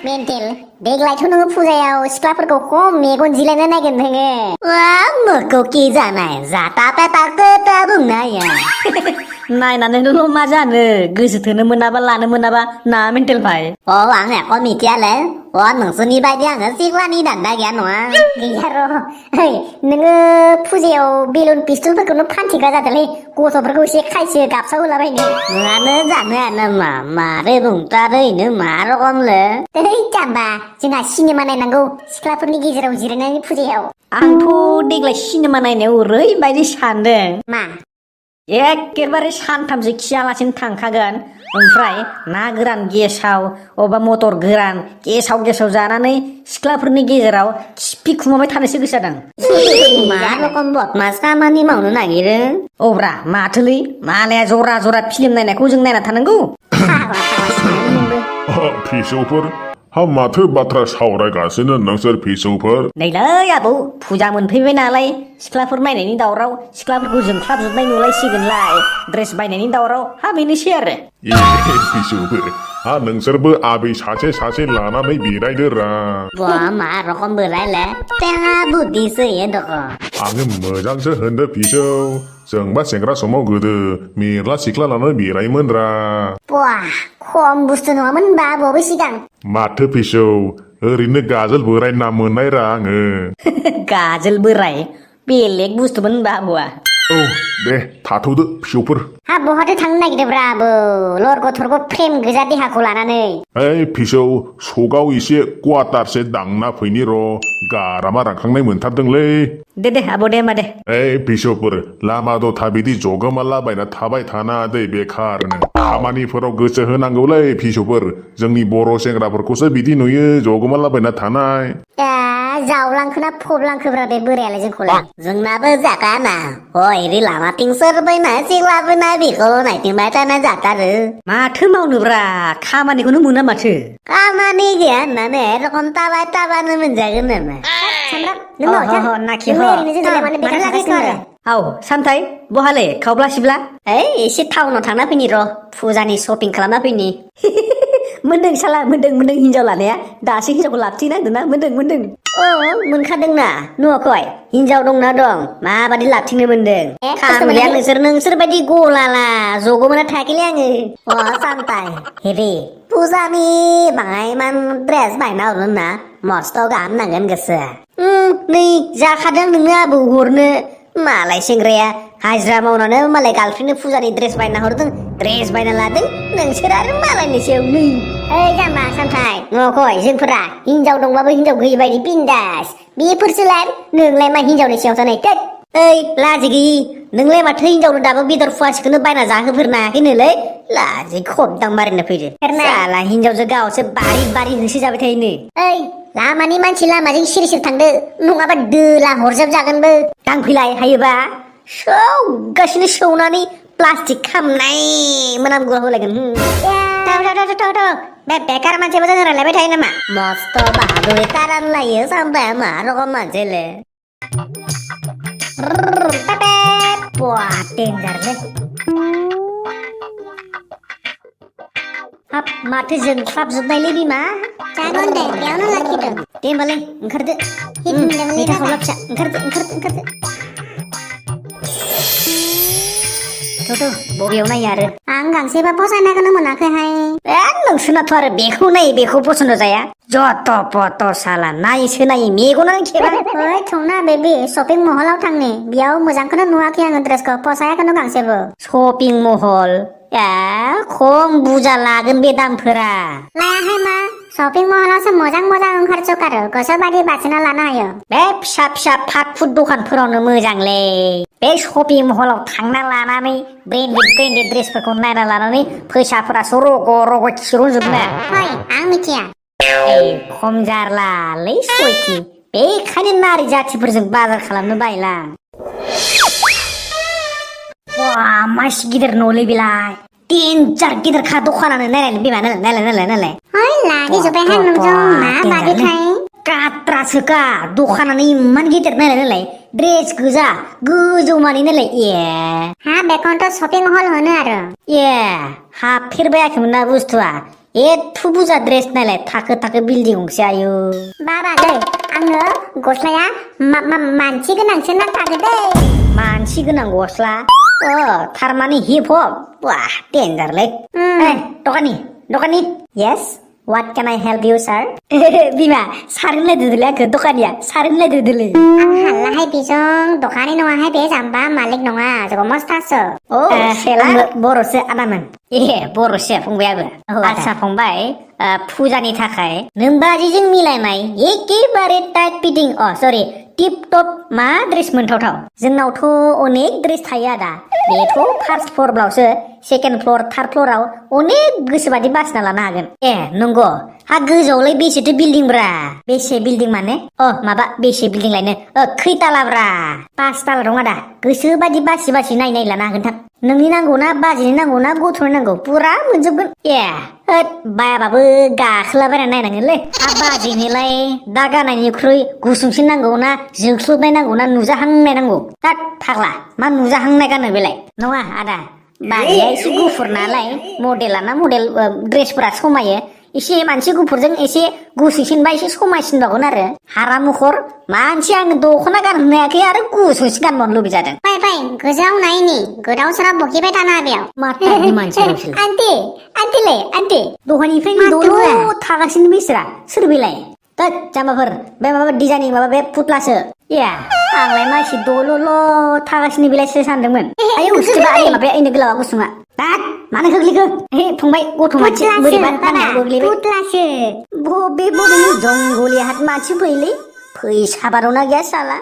Mental देग्लायथ' नोङो फुजायाव सिख्लाफोरखौ खम मेगन जिलायनो नागिर नोङो मोखौ कि जानाय जाता पेता बुंनो हायो नायनानैल' मा जानो गोसोथोनो मोनाबा लानो मोनाबा ना मेन्टेल भाइ आं एख' मिथियालै नोंसोरनि बायदि आङो सिख्लानि दान्दा गैया नङा गैया र' नोङो फुजायाव बेलुन पिस्तलफोरखौनो फानथिग्रा जादोंलै गथ'फोरखौ एसे खायसो गाबसाव होलाबायनो नोङानो जानो मा मारै बुंथारैनो मा रखमलै जाम्बा जोंहा सिनेमा नायनांगौ सिख्लाफोरनि गेजेराव जिरायनानै फुजायाव आंथ' देग्लाय सिनेमा नायनायाव ओरैबायदि सानदों मा एखेबारे सानथामसो खियालासिनो थांखागोन ओमफ्राय ना गोरान गेसाव अबा मटर गोरान गेसाव जानानै सिख्लाफोरनि गेजेराव खिफि खुमाबाय थानोसो गोसो जादों मा रखम बदमास खामानि मावनो नागिरो औब्रा माथोलै मालाया जरा फिल्म नायनायखौ जों नायना थानांगौ फिसौफोर हा माथो बाथ्रा सावरायगासिनो नोंसोर फिसौफोर नैलै आबौ फुजा मोनफैबाय नालाय सिख्लाफोर नायनायनि दावराव सिख्लाफोरखौ जोंख्लाबजोबनाय नुलायसिगोनलाय ड्रेस बायनायनि दावराव हा बेनोसै आरो फिसौफोर हा नोंसोरबो आबै सासे लानानै बेरायदो रा मा रखम बोरायले तेहा बुद्धिसो दख आङो मोजांसो होनदो फिसौ जोंबा सेंग्रा समाव गोदो मेरला सिख्ला लानानै बेरायोमोन रा खम बुस्थु नङामोन होनबा बबे सिगां माथो फिसौ ओरैनो गाजोल बोराय नाम मोननाय रा आङो गाजोल बोराय बेलेग बुस्थुमोन होनबा आबौआ औ दे थाथ'दो फिसौफोर हा बहाथो थांनो नागिरदोंब्रा आबौ लरग' थरग' फ्रेम गोजा देहाखौ लानानै ओइ फिसौ सगाव एसे क्वाटारसे दांना फैनि र' गारामा रानखांनाय मोनथारदोंलै दे आबौ दे होमबा दे ओइ फिसौफोर लामा दथा बिदि जगोमालाबायना थाबाय थाना दै बेखारनो खामानिफोराव गोसो होनांगौलै फिसौफोर जोंनि बर' सेंग्राफोरखौसो बिदि नुयो जगोमालाबायना थानाय जावलांखोना फबलांखोब्रा बे बोरायालाय जोंखौलाय जोंनाबो जाखाना ओरै लामाथिं सोरबायना सिख्लाबोना बेखौ नायथिंबाय थाना जाथारो माथो मावनोब्रा खामानिखौनो मोना माथो खामानि गैया होननानै रखम ताबानो मोनजागोन नामा नाखि औ सामथाय बहाले खावब्ला सिब्ला एसे टाउनाव थांना फैनि र' फुजानि शपिं खालामना फैनि मोनदों साला मोनदों हिनजाव लानाया दासो हिनजावखौ लाबथिंनांदोंना मोनदों मोनखादोंना नुवाखै हिनजाव दंना दं माबादि लाबथिंनो मोनदों खामलिया नोंसोर बायदि गलाला जगोमोना थायाखैलै आङो सामथाय हेरे फुजानि बाङायमान ड्रेस बायना हरगोन ना मस्त' गाहाम नांगोन गोसोआ नै जाखादों नोंनो आबौ हरनो मालाय सेंग्राया हाजिरा मावनानै मालाय गार्लफ्रेन्डनो फुजानि ड्रेस बायना हरदों ड्रेस बायना लादों नोंसोर आरो मालायनि सायाव नै जाम्बा सामथाय नुवाखै जोंफोरा हिनजाव दंबाबो हिनजाव गैयि बायदि बिन्दास बेफोरसोलाय नोंलाय मा हिनजावनि सायाव थानाय लाजि गैयि नोंलाय माथो हिनजावनो दाबो बेदर फुवासेखौनो बायना जाहोफेरनो हायाखैनोलै लाजि खबदां मारिनो फैदो साला हिनजावजों गावसो बारि होसो जाबाय थायोनो लामानि मानसि लामाजों सिरि थांदो नङाबा दोला हरजाब जागोनबो दांफैलाय हायोबा सौगासिनो सौनानै प्लास्टिक खामनाय मोनामगुवा होलायगोन बे बेकार मानसिबो जों रायलायबाय थायो नामा मस्त' बाहादुरि तारान लायो सामबाया मा रकम मानसिलै डेन्जारलै हाब माथो जोंख्लाबजोबनायलै बिमा जागोन दे बेयावनो लाखिदो दे होमबालाय ओंखारदो मेथा खावला फिसा ओंखारदो बबेयाव नायो आरो आं गांसेबा फसायनायखौनो मोनाखैहाय नोंसोरनाथ' आरो बेखौ नायो बेखौ पसन्द जाया जत पत साला नायसो नायो मेगनानो खेबा थौना बेबि शपिं महलाव थांनि बेयाव मोजांखौनो नुवाखै आङो ड्रेसखौ फसायाखौनो गांसेबो शपिं महल खम बुजा लागोन बे दामफोरा लायाहाय मा शपिं महलावसो मोजां ओंखारजोबखारो गोसोबादि बासिना लानो हायो बे फिसा फास्ट फुड दखानफोरावनो मोजांलै बे शपिं महलाव थांना लानानै ब्रेन्डेड ड्रेसफोरखौ नायना लानानै फैसाफोरासो रग' खिर'जोबनो आं मिथिया खम जारलालै सयथि बेखायनो नारि जाथिफोरजों बाजार खालामनो बायला मासि गिदिर न'लै बेलाय डेन्जार गिदिरखा दखानानो नायलाय बिमा नायलाय लागिजोब्बायहाय नोंजों माबादिथाय काट्रासोखा दखानानो इमान गिदिर नायलाय ड्रेस गोजा गोजौ मानि नायलाय बेखौनोथ' शपिं हल होनो आरो हाबफेरबायाखैमोन ना बुस्थुआ एथ' बुरजा ड्रेस नायलाय थाखो थाखो बिल्डिं गंसे आयु बाबालै आंनो गस्लाया मानसि गोनांसो नांथारगौ दै मानसि गोनां गस्ला थारमाने हिप हप वाह डेन्जारलै दखानि yes What can I help you, sir? बिमा सारनोलाय दोदोलै आंखो दखानिया सारनोलाय दोदोलै आं हाल्लाहाय बिजों दखानि नङाहाय बे जाम्बा मालिक नङा जों मस्तासो आंबो बर'सो आदामोन बर'सो फंबायाबो आदसा फंबाय फुजानि थाखाय नोंबाजिजों मिलायनाय एखेबारे टाइट फिटिं सरि टिप टप मा ड्रेस मोनथावथाव जोंनावथ' अनेक ड्रेस थायो आदा बेथ' फार्स्ट फ्ल'रब्लावसो सेकेन्ड फ्ल'र थार्ड फ्ल'राव अनेक गोसोबादि बासिना लानो हागोन नंगौ हा गोजौआवलाय बेसेथो बिल्डिं ब्रा बेसे बिल्डिं माने माबा बेसे बिल्डिं लायनो खैतालाब्रा 5 ताला दं आदा गोसोबादि बासि बासि नाय लानो हागोन थां नोंनि नांगौना बाजिनि नांगौना गथ'नि नांगौ पुरा मोनजोबगोन बायाबाबो गाखोलाबायना नायनांगोनलै बाजिनिलाय दा गाननायनिख्रुइ गुसुंसिन नांगौना जोंख्लोबनाय नांगौना नुजाहांनाय नांगौ दा फाग्ला मा नुजाहांनाय गानो बेलाय नङा आदा बाजिया एसे गुफुर नालाय मडेलाना मडेल ड्रेसफोरा समायो एसे मानसि गुफुरजों एसे गुसुंसिनबा एसे समायसिनबावगोन आरो हारा मुखर मानसि आङो दख'ना गानहोनो हायाखै आरो गुसुंसिन गानबावनो लुबैजादों फाय गोजौआव नायनि गोदाव सोराव बखिबाय थानो बेयाव माथानि मानसि आन्टी दहायनिफ्रायनो दल' थागासिनो बिसोरा सोर बेलाय जाम्बाफोर बे माबा डिजाइनिं माबा बे फुथलासो आंलाय मानसि दल'ल' थागासिनो बेलायसो सानदोंमोन आयौ सिथिबा माबाया इनो गोलावा गुसुङा मानो खोख्लैखो फंबाय गथ' मानसि बोरैबा नांनायाव गोग्लैबाय फुथलासो बबेनि जंगलि हाट मानसि फैलै फैसा बारावना गैया साला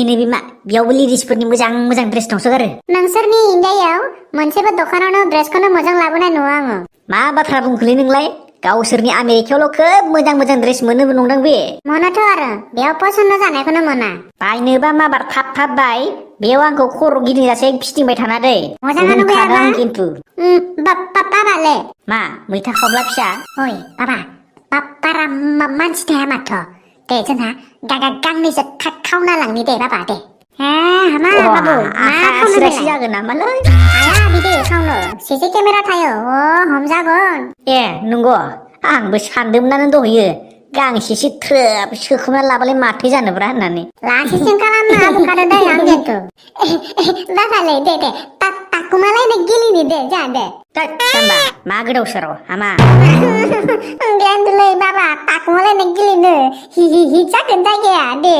नैबे मा बेयावबो लेडिसफोरनि मोजां मोजां ड्रेस दंसोगारो नोंसोरनि इण्डियायाव मोनसेबो दखानावनो ड्रेसखौनो मोजां लाबोनाय नुवा आङो मा बाथ्रा बुंखोलै नोंलाय गावसोरनि आमेरिकायावल' खोब मोजां मोजां ड्रेस मोनोबो नंदां बे मोनोथ' आरो बेयाव पसन्द जानायखौनो मोना बायनोबा माबार थाब बाय बेयाव आंखौ खर' गिदिंजासे फिदिंबाय थाना दै मोजाङानो गैयाबा खिन्थु बाबाले मा मैथा खावब्ला फिसा ओइ बाबा बारा मानसि थाया माथो दे जोंहा गांनैसो खावना लांनि दे बाबा दे हामा बाबु सिरासि जागोन नामालै हाया बिदि खावनो सिसि केमेरा थायो हमजागोन नंगौ आंबो सानदोंमोनानो दहयो गांसेसो थ्रोब सोखोमना लाबालाय माथो जानोब्रा होननानै लासिसिं खालामना बुखादो दे आं खिन्थु बाबाले दे ताकुमालायनो गेलेनि दे जा दे जाम्बा मा गोदाव सोराव हामा गेन्दुलै बाबा ताकुमालायनो गेलेनो हि जागोन जायगाया दे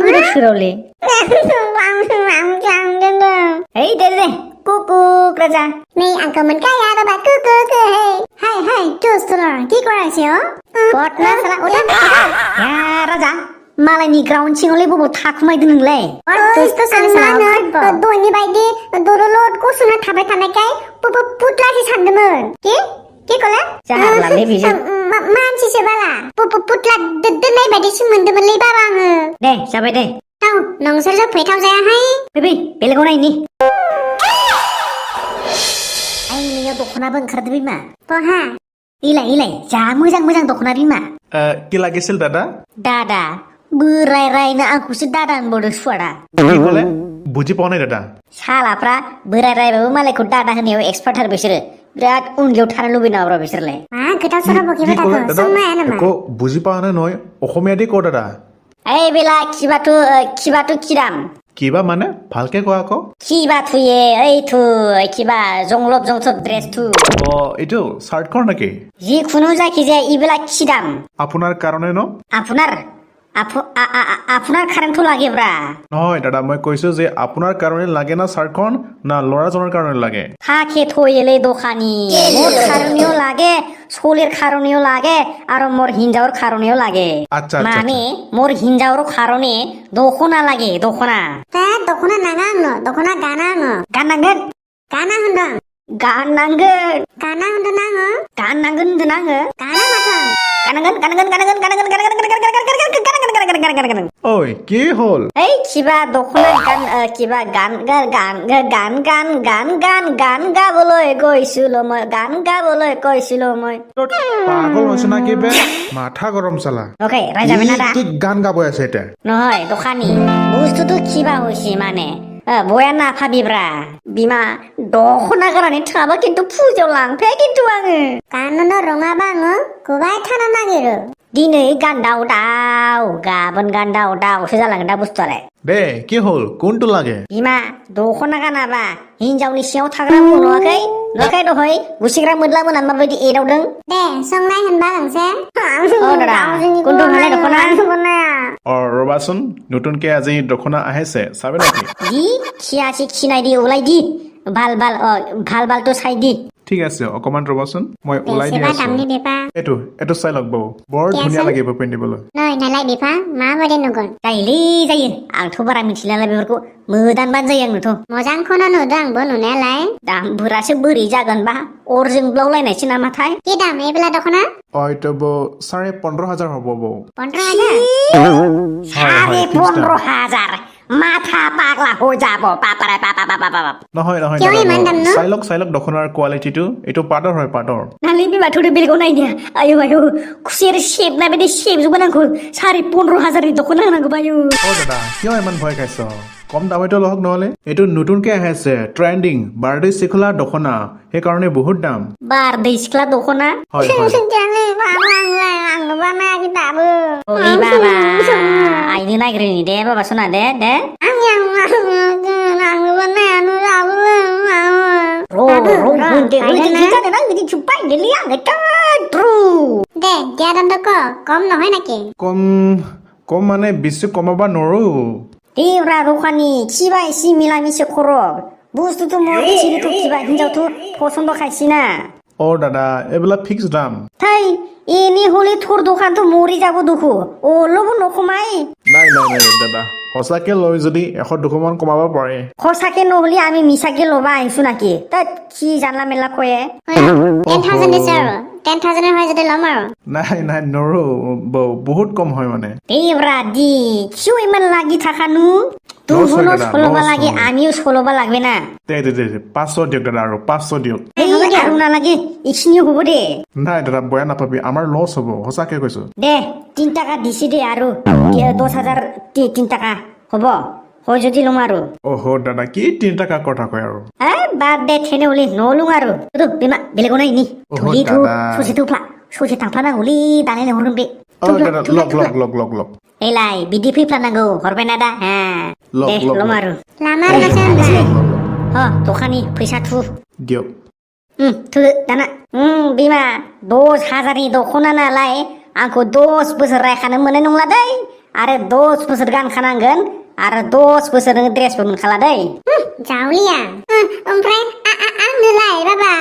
गोदाव सोरावलै दे কুকুক রাজা নেই আঙ্কমন কায়া বাবা কুকুক হাই চুস্তরা কি করাছে পটনা সালা ওটা রাজা मालायनि ग्राउन्ड सिङावलाय बबाव थाखुमायदों नोंलाय दयनि बायदि दरलद गसंना थाबाय थानायखाय पुतलासो सानदोंमोन কি কলে जाहालालै बेजों मानसिसो बाला पुतला दोननाय बायदिसो मोनदोंमोनलै बाबा आङो दे जाबाय दे नोंसोरजों फैथाव जायाहाय बेलेगाव नायनि आंनियाव दख'नाबो ओंखारदो बिमा बहा इलाय जा मोजां मोजां दख'ना बिमा কি লাগিছিল দাদা दादा बोराय रायनो आंखौसो दादा होनबावदो सुवादा কি ক'লে বুজি পোৱা নাই দাদা सालाफ्रा बोराय रायबाबो मालायखौ दादा होनायाव एक्सपार्ट आरो बिसोरो बिराद उन्दैयाव थानो लुबैना ब्रा बिसोरलाय गोदाव सोराव बखिबाय थाखो सोंनाया नामा একো বুজি পোৱা নাই নহয় অসমীয়াদি ক দাদা এই বেলা কিবাটো কিরাম কিবা মানে ভালকে কোৱা আকৌ কিবা থুয়ে এই থু কিবা জংলব জংচব ড্ৰেছ থু এইটো চাৰ্টখন নেকি যিকোনো যাইকিজায়া ইবেলা কিদাম আপোনাৰ কাৰণে ন আপোনাৰ কাৰেণ্টটো লাগে ব্ৰা নহয় দাদা মই কৈছো যে আপোনাৰ কাৰণে লাগে না চাৰ্টখন না ল'ৰাজনৰ কাৰণে লাগে থাকে থয়েলে দোকানী মোর কারণেও লাগে সোলের কারণেও লাগে আর মোর হিঞ্জাওর কারণেও লাগে আচ্ছা মানে মোর হিঞ্জাওর কারণে দখনা লাগে দখনা দখনা নাঙা দখনা গানা গানাঙ্গন গানা হন্দং गाननांगोन गाननांगोन होनदों आङो गाना माथो गानांगोन ঐ কি হ'ল এই কিবা দখনা গান গাবলৈ কৈছিলো মই পাগল হৈছে না কি বে মাথা গৰম চালা ওকে ৰাজা বেনাদা কি গান গাব আছে এটা নহয় দোকানী বস্তুটো কিবা হৈছে মানে बया ना फाबिब्रा बिमा दख'ना गाननानै थाबा खिन्थु फुजायाव लांफाया खिन्थु आङो गाननो रोङाबा आङो गोबाय थानो नागिरो दिनै गानदाव दाव गाबोन गानदाव दावसो जालांगोन दा बुस्थुआलाय दे কি হল কোনটো লাগে बिमा दख'ना गानाबा हिनजावनि सिङाव थाग्रा नुवाखै नुवाखै दहय गुसिग्रा मोदला मोनान माबायदि एदावदों दे संनाय होनबा गांसे दादा কোনটো ভালে দখনা ৰবাচোন নতুনকে আজি দখনা আহিছে চাবে নেকি দি খিয়াছি খিনাই দি ওলাই দি ভাল ভাল ভাল ভাল তো চাই দি ঠিক আছে অকমান ৰবাচোন মই ওলাই দি बेसेबा আছো दामनि बेपा এইটো চাই লওক বাবু বৰ ধুনীয়া লাগিব পিন্ধিবলৈ नै नालाय बेपा माबायदि नुगोन जायोलै जायो आंथ' बारा मिथिलालाय बेफोरखौ मोदानबानो जायो आंनोथ' मोजांखौनो नुदों आंबो नुनायालाय दामफोरासो बोरै जागोनबा अर जोंब्लावलायनायसो नामाथाय কি दाम এইবেলা দখনা এইটো বৌ 15,500 হ'ব বৌ 15,000 সাড়ে 15,000 মাথা পাগলা হৈ যাব পাপাৰে পাপা পাপা পাপা নহয় নহয় কিয় ইমান দাম ন? চাই লওক দখনাৰ কোৱালিটিটো এইটো পাটৰ হয় পাটৰ नालाय बिमाथ'नो बेलेगाव नायनिया आयौ आयौ खुसेर सेबनाय बायदि सेबजोबगोन आंखौ 15,500 नि दख'ना होनांगौ आयौ দাদা কিয় ইমান ভয় খাইছ কম দামতো লওক নহ'লে এইটো নতুনকে আহিছে ট্ৰেন্ডিং বাৰ্ডে চিখলা দখনা সেইকাৰণে বহুত দাম बारदै सिख्ला दख'ना হয় जानो बांलांलाय आंनो बानायाखै दाबो ओइ बाबा आइनो नागिरनि दे बाबा सना दे आंनो बानायानो दाबो दे जानो ना बिदि जुब्बाय गोलै आङो ट्रु दे দিয়া দামটো ক কম নহয় নাকি কম মানে বেছি কমাব নোৱাৰো देब्रा दखानि खिबा एसे मिला मिसे खर' बुस्थुथ' मरथिनिथ' खिबा हिनजावथ' पसन्द खायसिना দাদা এইবিলাক ফিক্স দাম थै एनि हले थोर दखानथ' मरि जाबो दुखु अलबो नखमाय নাই দাদা সঁচাকে লয় যদি 100-200 মান কমাব পাৰে खसाके নহলি আমি মিছাকে লবা আইছো নাকি তাত কি জানলা মেলা কয়ে 10,000 দিছে আৰু 10,000 এর হয় যদি লম আৰু নাই নৰো বহুত কম হয় মানে देब्रा दि किउ इमान লাগি থাকাनु তুহনো সলবা লাগে আমিও সলবা লাগবে না দে 500 দিয়ক দাদা আৰু 500 দিয়ক এই আৰু নালাগে ইখিনি হ'ব দে নাই দাদা বয়া নাপাবি আমাৰ লছ হ'ব সঁচাকে কৈছো দে 3 টাকা দিছি দে আৰু 10,000 3 টাকা হ'ব হয় যদি লম আৰু দাদা কি 3 টাকা কথা কয় আৰু বাদ দে থেনে হলি নলুং আৰু তো বিমা বেলেগো নাই নি থুলি থু ससे थांफानांगौलै दानाय हरगोन बे लक एलाय बिदि फैफ्लानांगौ हरबाय ना दा दे लमारु लामार नासा दखानि फैसा थु दियक थु दाना बिमा 10,000 नि दख'ना नालाय आंखौ 10 बोसोर रायखानो मोननाय नंला दै आरो 10 बोसोर गानखानांगोन आरो 10 बोसोर नों ड्रेसबो मोनखाला दै जावलिया ओमफ्राय आंनोलाय बाबा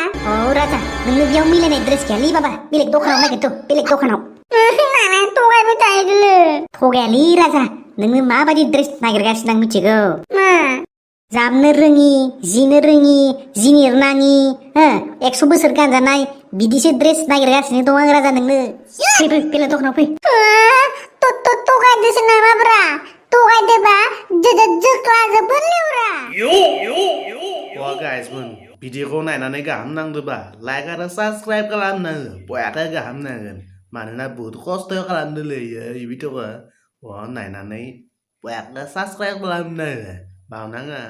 राजा नोंनो बेयाव मिलायनाय ड्रेस गैयालै बाबा बेलेग दखानाव नागिरथ' बेलेग दखानाव थगायबाय थायोलै थगायालै राजा नोंनो माबायदि ड्रेस नागिरगासिनो आं मिथिगौ जामनो रोङि जिनो रोङि जिनिर नाङि 100 बोसोर गानजानाय बिदिसो ड्रेस नागिरगासिनो दं आं राजा नोंनो फै बेलेग दखानाव फै थगायदोसो नामाब्रा थगायदोबा जोख्लाजोबगोन लेवरा गाइसमोन भिडिअखौ नायनानै गाहाम नांदोंबा लाइक आरो साबस्क्राइब खालामनो बयाथो गाहाम नांगोन मानोना बहुत खस्थ' खालामदोंलै भिडिअखौ नायनानै बयाथो साबस्क्राइब खालामनो बावनाङा